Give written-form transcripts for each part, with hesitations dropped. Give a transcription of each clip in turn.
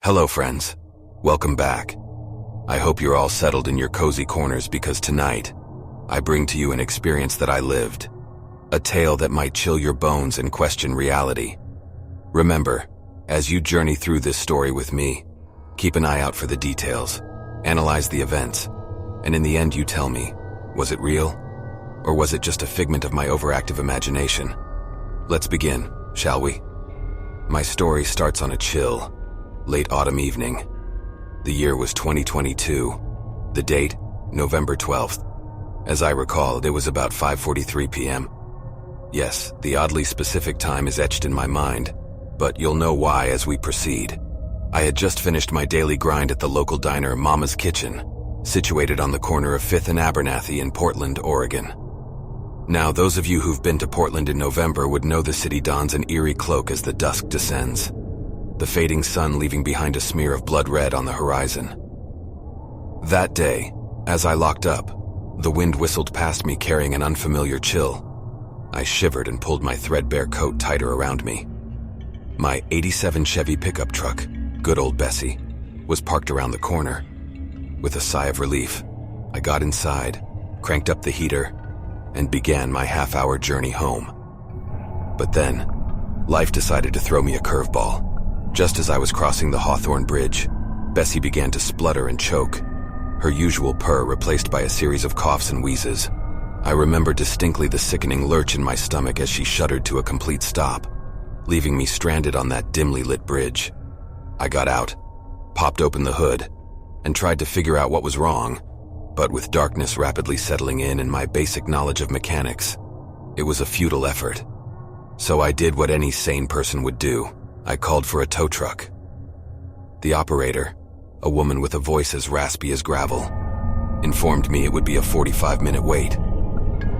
Hello, friends. Welcome back. I hope you're all settled in your cozy corners because tonight, I bring to you an experience that I lived. A tale that might chill your bones and question reality. Remember, as you journey through this story with me, keep an eye out for the details, analyze the events, and in the end you tell me, was it real? Or was it just a figment of my overactive imagination? Let's begin, shall we? My story starts on a chill, late autumn evening. The year was 2022. The date, November 12th. As I recall, it was about 5:43 p.m. Yes, the oddly specific time is etched in my mind, but you'll know why as we proceed. I had just finished my daily grind at the local diner Mama's Kitchen, situated on the corner of 5th and Abernathy in Portland, Oregon. Now, those of you who've been to Portland in November would know the city dons an eerie cloak as the dusk descends, the fading sun leaving behind a smear of blood red on the horizon. That day, as I locked up, the wind whistled past me carrying an unfamiliar chill. I shivered and pulled my threadbare coat tighter around me. My '87 Chevy pickup truck, good old Bessie, was parked around the corner. With a sigh of relief, I got inside, cranked up the heater, and began my half-hour journey home. But then, life decided to throw me a curveball. Just as I was crossing the Hawthorne Bridge, Bessie began to splutter and choke, her usual purr replaced by a series of coughs and wheezes. I remember distinctly the sickening lurch in my stomach as she shuddered to a complete stop, leaving me stranded on that dimly lit bridge. I got out, popped open the hood, and tried to figure out what was wrong, but with darkness rapidly settling in and my basic knowledge of mechanics, it was a futile effort. So I did what any sane person would do. I called for a tow truck. The operator, a woman with a voice as raspy as gravel, informed me it would be a 45-minute wait.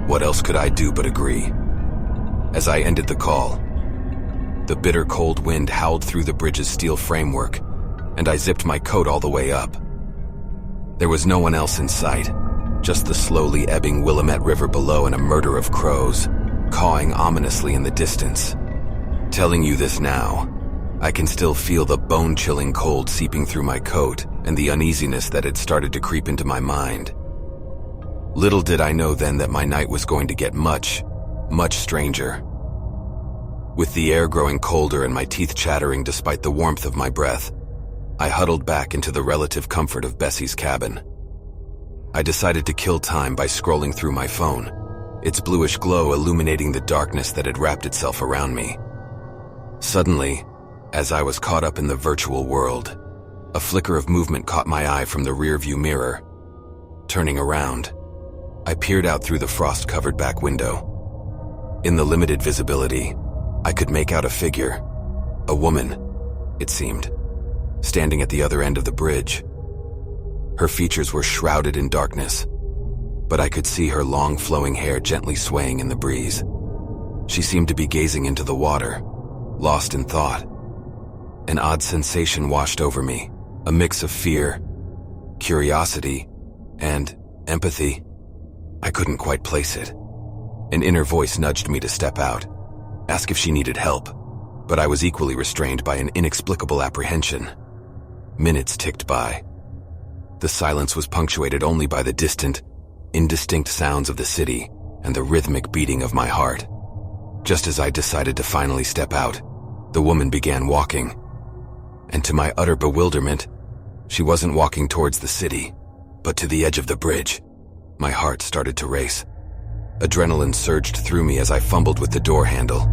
What else could I do but agree? As I ended the call, the bitter cold wind howled through the bridge's steel framework, and I zipped my coat all the way up. There was no one else in sight, just the slowly ebbing Willamette River below and a murder of crows, cawing ominously in the distance. Telling you this now, I can still feel the bone-chilling cold seeping through my coat and the uneasiness that had started to creep into my mind. Little did I know then that my night was going to get much, much stranger. With the air growing colder and my teeth chattering despite the warmth of my breath, I huddled back into the relative comfort of Bessie's cabin. I decided to kill time by scrolling through my phone, its bluish glow illuminating the darkness that had wrapped itself around me. Suddenly, as I was caught up in the virtual world, a flicker of movement caught my eye from the rearview mirror. Turning around, I peered out through the frost-covered back window. In the limited visibility, I could make out a figure, a woman, it seemed, standing at the other end of the bridge. Her features were shrouded in darkness, but I could see her long flowing hair gently swaying in the breeze. She seemed to be gazing into the water, lost in thought. An odd sensation washed over me, a mix of fear, curiosity, and empathy. I couldn't quite place it. An inner voice nudged me to step out, ask if she needed help, but I was equally restrained by an inexplicable apprehension. Minutes ticked by. The silence was punctuated only by the distant, indistinct sounds of the city and the rhythmic beating of my heart. Just as I decided to finally step out, the woman began walking. And to my utter bewilderment, she wasn't walking towards the city, but to the edge of the bridge. My heart started to race. Adrenaline surged through me as I fumbled with the door handle.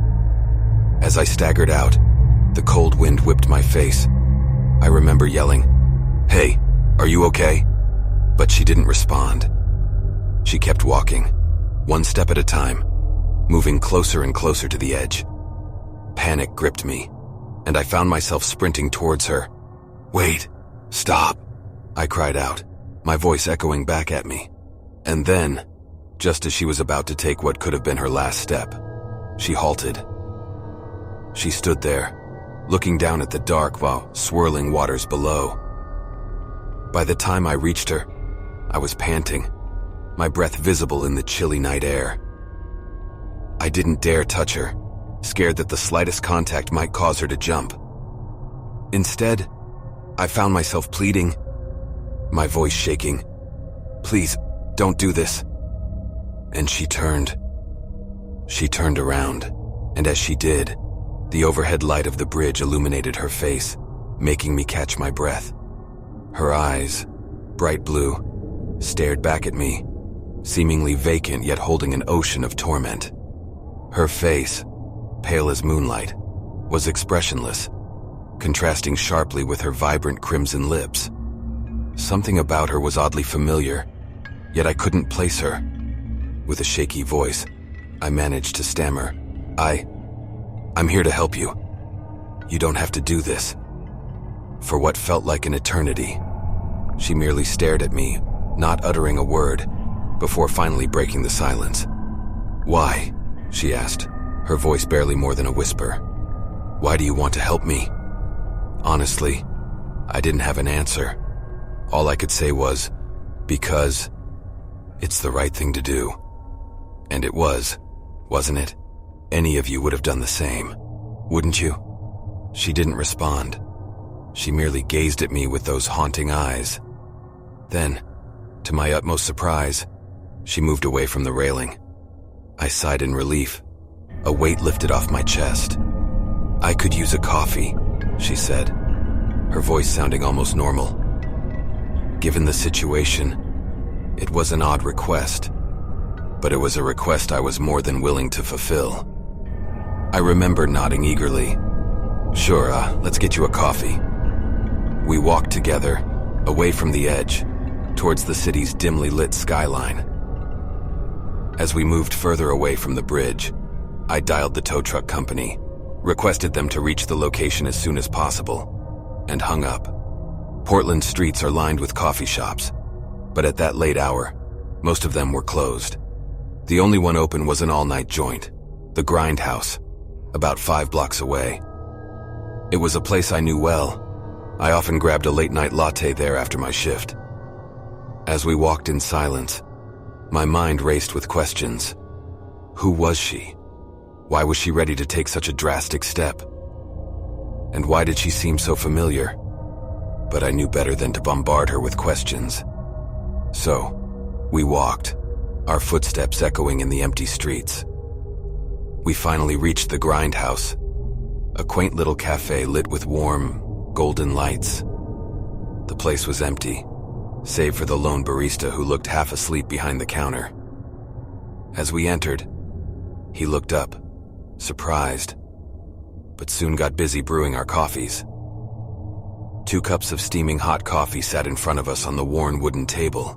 As I staggered out, the cold wind whipped my face. I remember yelling, "Hey, are you okay?" But she didn't respond. She kept walking, one step at a time, moving closer and closer to the edge. Panic gripped me, and I found myself sprinting towards her. "Wait, stop," I cried out, my voice echoing back at me. And then, just as she was about to take what could have been her last step, she halted. She stood there, looking down at the dark while swirling waters below. By the time I reached her, I was panting, my breath visible in the chilly night air. I didn't dare touch her, scared that the slightest contact might cause her to jump. Instead, I found myself pleading, my voice shaking. "Please, don't do this." And she turned. She turned around, and as she did, the overhead light of the bridge illuminated her face, making me catch my breath. Her eyes, bright blue, stared back at me, seemingly vacant yet holding an ocean of torment. Her face, pale as moonlight, was expressionless, contrasting sharply with her vibrant crimson lips. Something about her was oddly familiar, yet I couldn't place her. With a shaky voice, I managed to stammer, I'm here to help you. You don't have to do this." For what felt like an eternity, she merely stared at me, not uttering a word, before finally breaking the silence. "Why?" she asked, her voice barely more than a whisper. "Why do you want to help me?" Honestly, I didn't have an answer. All I could say was, because it's the right thing to do. And it was, wasn't it? Any of you would have done the same, wouldn't you? She didn't respond. She merely gazed at me with those haunting eyes. Then, to my utmost surprise, she moved away from the railing. I sighed in relief. A weight lifted off my chest. "I could use a coffee," she said, her voice sounding almost normal. Given the situation, it was an odd request, but it was a request I was more than willing to fulfill. I remember nodding eagerly. "Sure, let's get you a coffee." We walked together, away from the edge, towards the city's dimly lit skyline. As we moved further away from the bridge, I dialed the tow truck company, requested them to reach the location as soon as possible, and hung up. Portland's streets are lined with coffee shops, but at that late hour, most of them were closed. The only one open was an all-night joint, the Grindhouse, about 5 blocks away. It was a place I knew well. I often grabbed a late-night latte there after my shift. As we walked in silence, my mind raced with questions. Who was she? Why was she ready to take such a drastic step? And why did she seem so familiar? But I knew better than to bombard her with questions. So, we walked, our footsteps echoing in the empty streets. We finally reached the Grindhouse, a quaint little cafe lit with warm, golden lights. The place was empty, save for the lone barista who looked half asleep behind the counter. As we entered, he looked up, surprised, but soon got busy brewing our coffees. 2 cups of steaming hot coffee sat in front of us on the worn wooden table.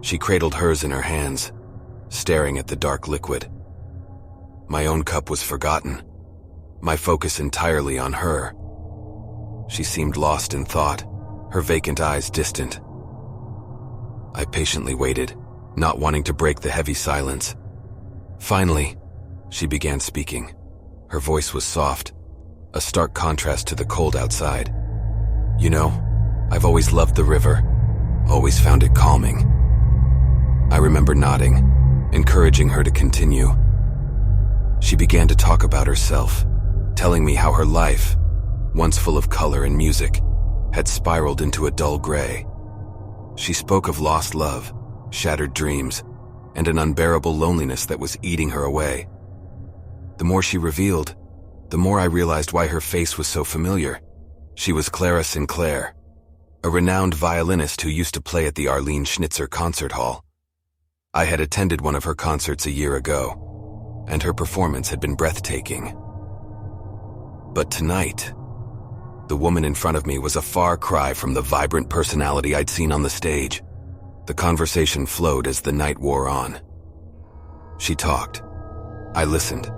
She cradled hers in her hands, staring at the dark liquid. My own cup was forgotten, my focus entirely on her. She seemed lost in thought, her vacant eyes distant. I patiently waited, not wanting to break the heavy silence. Finally, she began speaking. Her voice was soft, a stark contrast to the cold outside. "You know, I've always loved the river, always found it calming." I remember nodding, encouraging her to continue. She began to talk about herself, telling me how her life, once full of color and music, had spiraled into a dull gray. She spoke of lost love, shattered dreams, and an unbearable loneliness that was eating her away. The more she revealed, the more I realized why her face was so familiar. She was Clara Sinclair, a renowned violinist who used to play at the Arlene Schnitzer Concert Hall. I had attended one of her concerts a year ago, and her performance had been breathtaking. But tonight, the woman in front of me was a far cry from the vibrant personality I'd seen on the stage. The conversation flowed as the night wore on. She talked. I listened.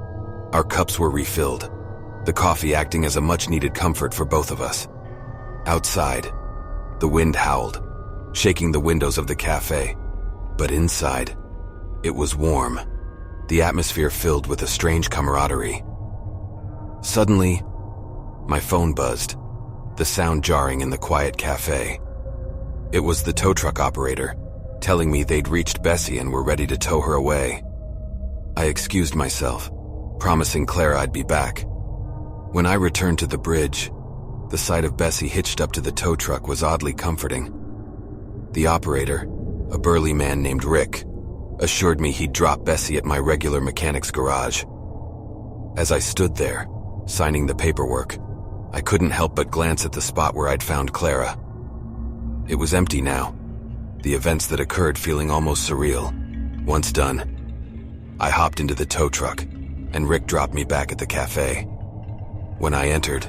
Our cups were refilled, the coffee acting as a much-needed comfort for both of us. Outside, the wind howled, shaking the windows of the cafe. But inside, it was warm, the atmosphere filled with a strange camaraderie. Suddenly, my phone buzzed, the sound jarring in the quiet cafe. It was the tow truck operator, telling me they'd reached Bessie and were ready to tow her away. I excused myself, promising Clara I'd be back. When I returned to the bridge, the sight of Bessie hitched up to the tow truck was oddly comforting. The operator, a burly man named Rick, assured me he'd drop Bessie at my regular mechanic's garage. As I stood there, signing the paperwork, I couldn't help but glance at the spot where I'd found Clara. It was empty now, the events that occurred feeling almost surreal. Once done, I hopped into the tow truck, and Rick dropped me back at the cafe. When I entered,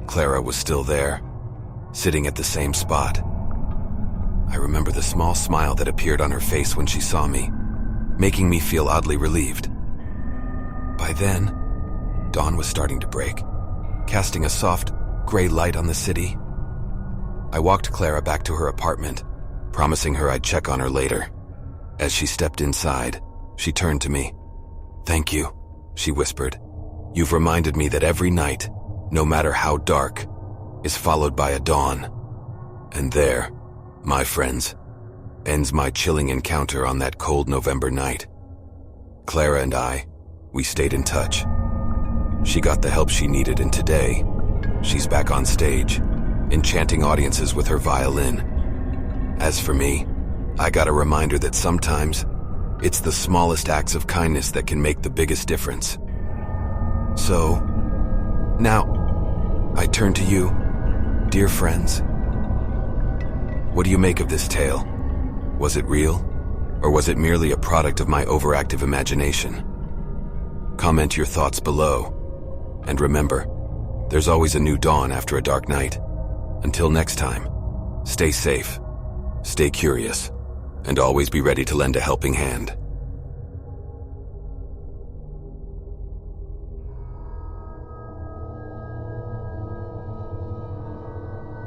Clara was still there, sitting at the same spot. I remember the small smile that appeared on her face when she saw me, making me feel oddly relieved. By then, dawn was starting to break, casting a soft, gray light on the city. I walked Clara back to her apartment, promising her I'd check on her later. As she stepped inside, she turned to me. "Thank you," she whispered. "You've reminded me that every night, no matter how dark, is followed by a dawn. And there, my friends, ends my chilling encounter on that cold November night." Clara and we stayed in touch. She got the help she needed, and today, she's back on stage, enchanting audiences with her violin. As for me, I got a reminder that sometimes, it's the smallest acts of kindness that can make the biggest difference. So, now, I turn to you, dear friends. What do you make of this tale? Was it real, or was it merely a product of my overactive imagination? Comment your thoughts below. And remember, there's always a new dawn after a dark night. Until next time, stay safe, stay curious, and always be ready to lend a helping hand.